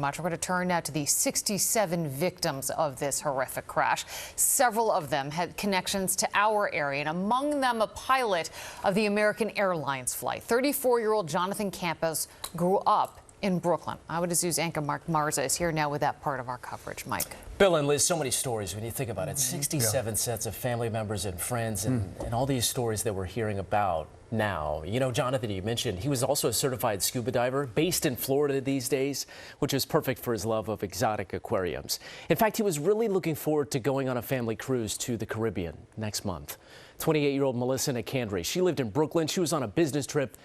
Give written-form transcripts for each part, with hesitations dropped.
much. We're going to turn now to the 67 victims of this horrific crash. Several of them had connections to our area, and among them a pilot of the American Airlines flight. 34-year-old Jonathan Campos grew up in Brooklyn. Eyewitness News anchor Marza is here now with that part of our coverage. Mike. Bill and Liz, so many stories when you think about it. 67 sets of family members and friends and all these stories that we're hearing about now. You know, Jonathan, you mentioned he was also a certified scuba diver based in Florida these days, which is perfect for his love of exotic aquariums. In fact, he was really looking forward to going on a family cruise to the Caribbean next month. 28-year-old Melissa Nicandri, she lived in Brooklyn. She was on a business trip.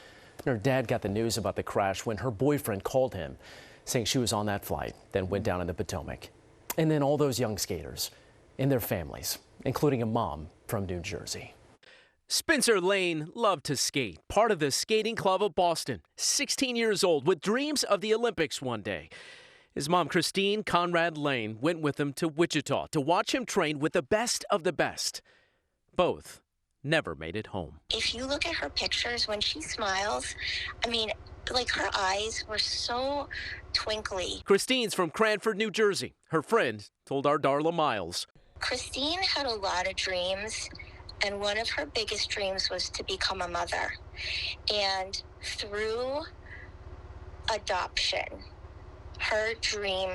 Her dad got the news about the crash when her boyfriend called him, saying she was on that flight, then went down in the Potomac. And then all those young skaters and their families, including a mom from New Jersey. Spencer Lane loved to skate, part of the Skating Club of Boston, 16 years old with dreams of the Olympics one day. His mom, Christine Conrad Lane, went with him to Wichita to watch him train with the best of the best. Both never made it home. If you look at her pictures when she smiles, I mean, like her eyes were so twinkly. Christine's from Cranford, New Jersey. Her friend told our Darla Miles. Christine had a lot of dreams, and one of her biggest dreams was to become a mother. And through adoption, her dream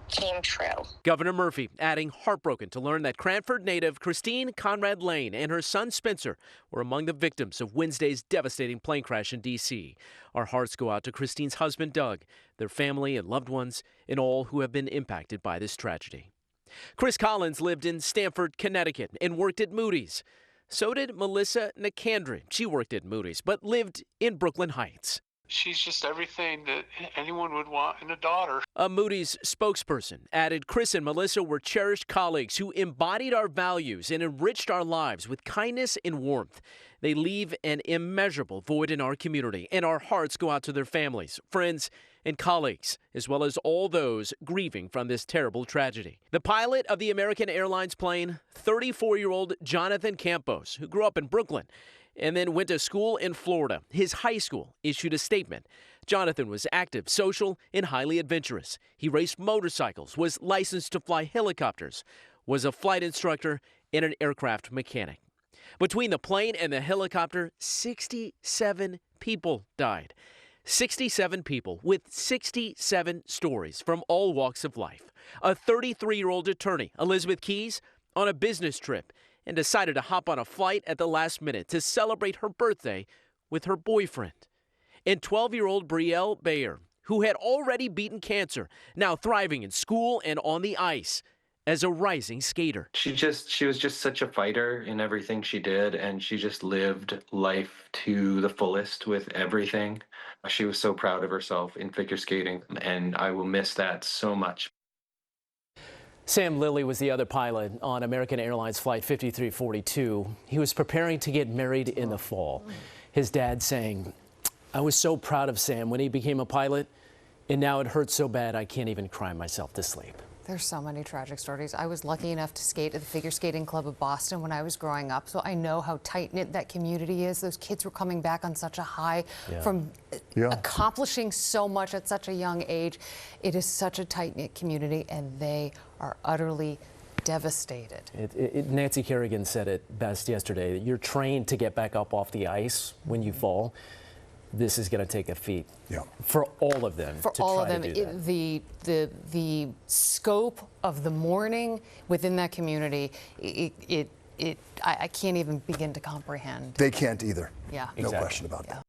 came true. Governor Murphy adding heartbroken to learn that Cranford native Christine Conrad Lane and her son Spencer were among the victims of Wednesday's devastating plane crash in D.C. Our hearts go out to Christine's husband Doug, their family and loved ones, and all who have been impacted by this tragedy. Chris Collins lived in Stamford, Connecticut and worked at Moody's. So did Melissa Nicandri. She worked at Moody's but lived in Brooklyn Heights. She's just everything that anyone would want in a daughter. A Moody's spokesperson added Chris and Melissa were cherished colleagues who embodied our values and enriched our lives with kindness and warmth. They leave an immeasurable void in our community, and our hearts go out to their families, friends, and colleagues, as well as all those grieving from this terrible tragedy. The pilot of the American Airlines plane, 34-year-old Jonathan Campos, who grew up in Brooklyn and then went to school in Florida. His high school issued a statement. Jonathan was active, social, and highly adventurous. He raced motorcycles, was licensed to fly helicopters, was a flight instructor, and an aircraft mechanic. Between the plane and the helicopter, 67 people died. 67 people with 67 stories from all walks of life. A 33-year-old attorney, Elizabeth Keys, on a business trip and decided to hop on a flight at the last minute to celebrate her birthday with her boyfriend. And 12-year-old Brielle Bayer, who had already beaten cancer, now thriving in school and on the ice as a rising skater. She was just such a fighter in everything she did, and she just lived life to the fullest with everything. She was so proud of herself in figure skating, and I will miss that so much. Sam Lilly was the other pilot on American Airlines Flight 5342. He was preparing to get married in the fall. His dad saying, "I was so proud of Sam when he became a pilot, and now it hurts so bad I can't even cry myself to sleep." There's so many tragic stories. I was lucky enough to skate at the Figure Skating Club of Boston when I was growing up, so I know how tight-knit that community is. Those kids were coming back on such a high from accomplishing so much at such a young age. It is such a tight-knit community, and they are utterly devastated. Nancy Kerrigan said it best yesterday. You're trained to get back up off the ice when you fall. This is going to take a feat for all of them. For all of them, the scope of the mourning within that community, I can't even begin to comprehend. They can't either. Yeah, no question about that.